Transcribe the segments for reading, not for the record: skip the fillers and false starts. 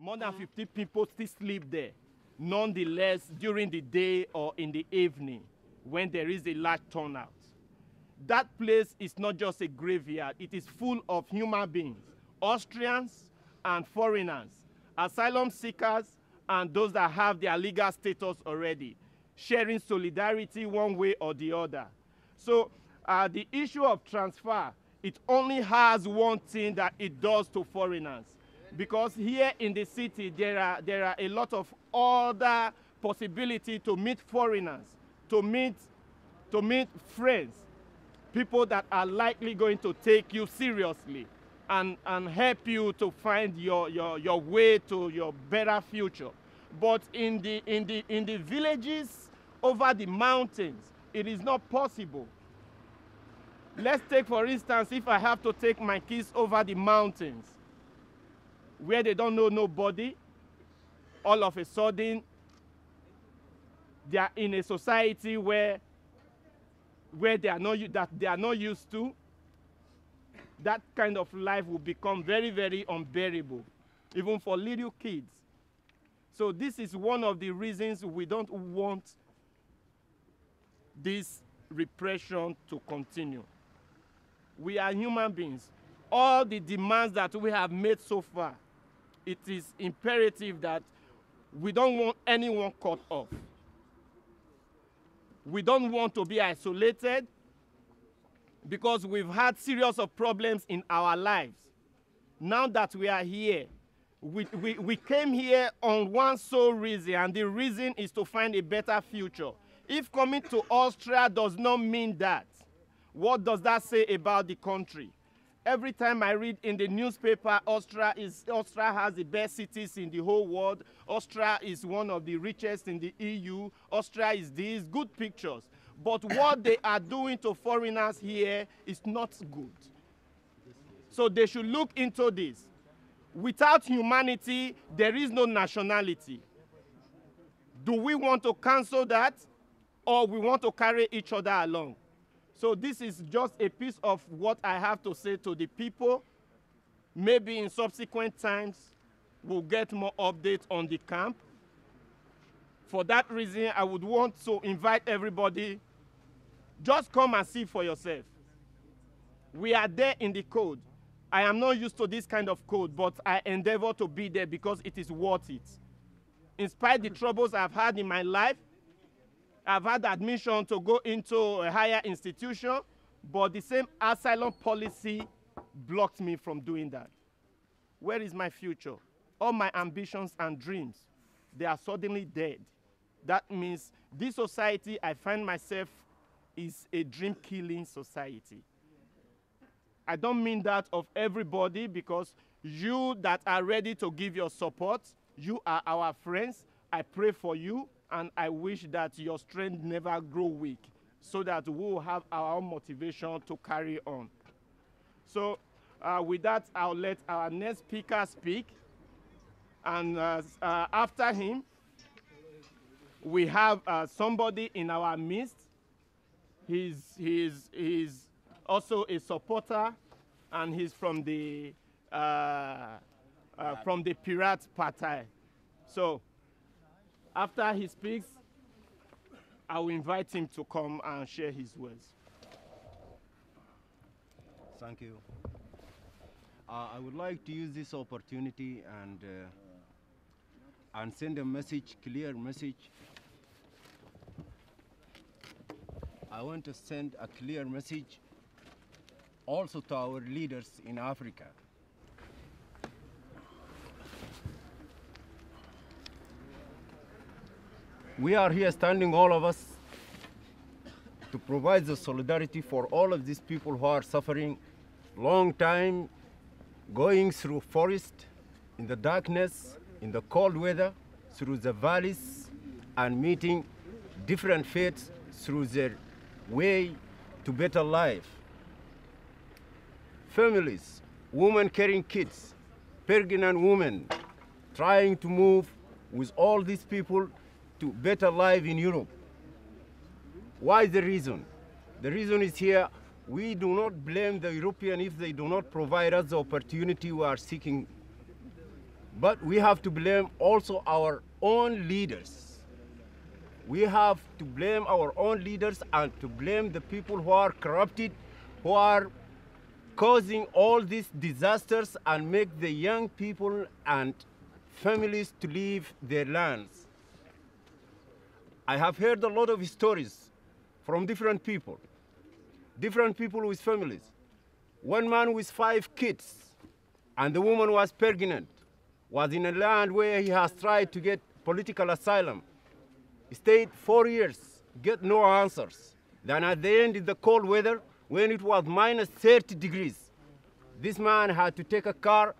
more than 50 people still sleep there. Nonetheless, during the day or in the evening, when there is a large turnout. That place is not just a graveyard, it is full of human beings, Austrians and foreigners, asylum seekers, and those that have their legal status already, sharing solidarity one way or the other. So the issue of transfer, it only has one thing that it does to foreigners. Because here in the city, there are a lot of other possibility to meet foreigners, to meet friends, people that are likely going to take you seriously and help you to find your way to your better future. But in the villages over the mountains, it is not possible. Let's take, for instance, if I have to take my kids over the mountains, where they don't know nobody, all of a sudden, they are in a society where they are not used to. That kind of life will become very, very unbearable, even for little kids. So this is one of the reasons we don't want this repression to continue. We are human beings. All the demands that we have made so far, it is imperative that we don't want anyone cut off. We don't want to be isolated because we've had series of problems in our lives. Now that we are here, we came here on one sole reason, and the reason is to find a better future. If coming to Austria does not mean that, what does that say about the country? Every time I read in the newspaper, Austria has the best cities in the whole world. Austria is one of the richest in the EU. Austria is these good pictures. But what they are doing to foreigners here is not good. So they should look into this. Without humanity, there is no nationality. Do we want to cancel that, or we want to carry each other along? So this is just a piece of what I have to say to the people. Maybe in subsequent times, we'll get more updates on the camp. For that reason, I would want to invite everybody, just come and see for yourself. We are there in the code. I am not used to this kind of code, but I endeavor to be there because it is worth it. In spite of the troubles I've had in my life, I've had admission to go into a higher institution, but the same asylum policy blocked me from doing that. Where is my future? All my ambitions and dreams, they are suddenly dead. That means this society I find myself is a dream-killing society. I don't mean that of everybody, because you that are ready to give your support, you are our friends. I pray for you. And I wish that your strength never grow weak, so that we will have our own motivation to carry on. So with that, I'll let our next speaker speak. And after him, we have somebody in our midst. He's also a supporter, and he's from the Pirate Party. So after he speaks, I will invite him to come and share his words. Thank you. I would like to use this opportunity and send a message, clear message. I want to send a clear message also to our leaders in Africa. We are here standing, all of us, to provide the solidarity for all of these people who are suffering long time, going through forest, in the darkness, in the cold weather, through the valleys, and meeting different fates through their way to better life. Families, women carrying kids, pregnant women, trying to move with all these people to better life in Europe. Why the reason? The reason is here, we do not blame the European if they do not provide us the opportunity we are seeking. But we have to blame also our own leaders. We have to blame our own leaders and to blame the people who are corrupted, who are causing all these disasters and make the young people and families to leave their lands. I have heard a lot of stories from different people with families. One man with 5 kids, and the woman was pregnant, was in a land where he has tried to get political asylum. He stayed 4 years, get no answers. Then at the end, in the cold weather, when it was minus 30 degrees, this man had to take a car,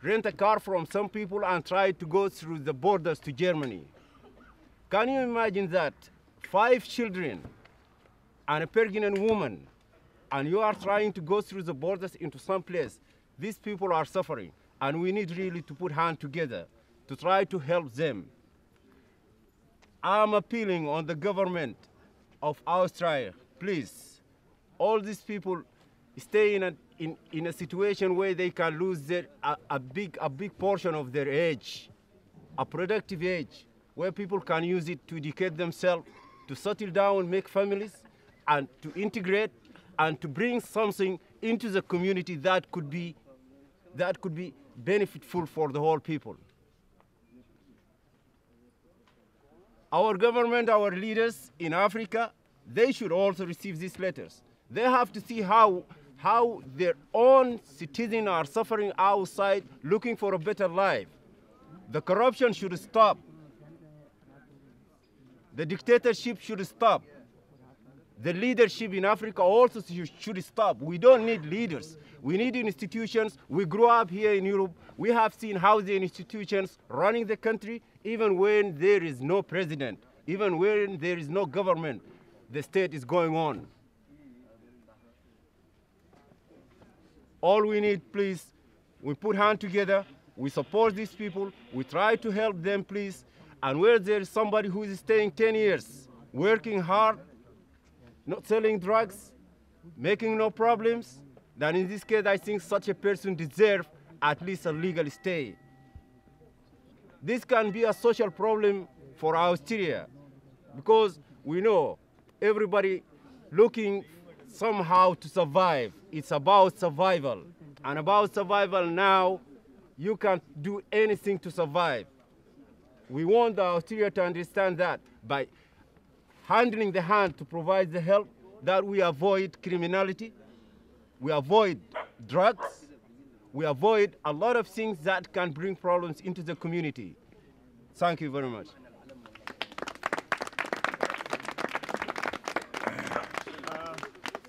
rent a car from some people and try to go through the borders to Germany. Can you imagine that? 5 children and a pregnant woman, and you are trying to go through the borders into some place. These people are suffering, and we need really to put hands together to try to help them. I'm appealing on the government of Australia, please, all these people stay in a situation where they can lose a big portion of their age, a productive age, where people can use it to educate themselves, to settle down, make families, and to integrate, and to bring something into the community that could be beneficial for the whole people. Our government, our leaders in Africa, they should also receive these letters. They have to see how their own citizens are suffering outside, looking for a better life. The corruption should stop. The dictatorship should stop. The leadership in Africa also should stop. We don't need leaders. We need institutions. We grew up here in Europe. We have seen how the institutions running the country, even when there is no president, even when there is no government, the state is going on. All we need, please, we put hands together, we support these people, we try to help them, please. And where there is somebody who is staying 10 years, working hard, not selling drugs, making no problems, then in this case, I think such a person deserves at least a legal stay. This can be a social problem for Australia, because we know everybody looking somehow to survive. It's about survival. And about survival now, you can't do anything to survive. We want Australia to understand that by handling the hand to provide the help, that we avoid criminality, we avoid drugs, we avoid a lot of things that can bring problems into the community. Thank you very much.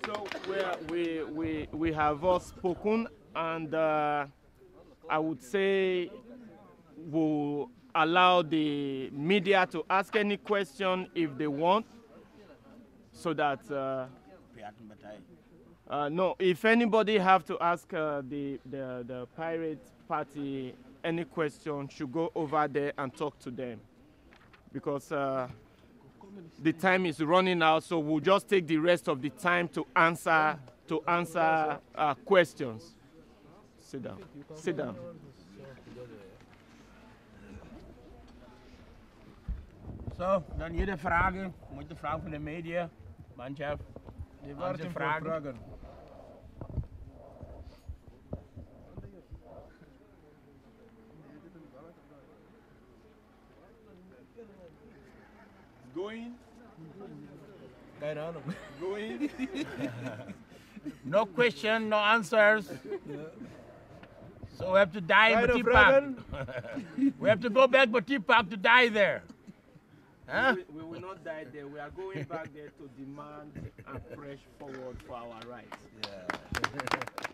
So we have all spoken, and I would say we'll allow the media to ask any question if they want, so that no, if anybody have to ask the Pirate Party any question, should go over there and talk to them, because the time is running out. So we'll just take the rest of the time to answer questions. Sit down. Sit down. So, dan jede Frage, moet de vraag van de media, Manchef, die warten voor vragen. Going. Keine Ahnung. Going. No question, no answers. So we have to die in Petit Park. We have to go back to Petit Park to die there. Huh? We will not die there. We are going back there to demand and press forward for our rights. Yeah.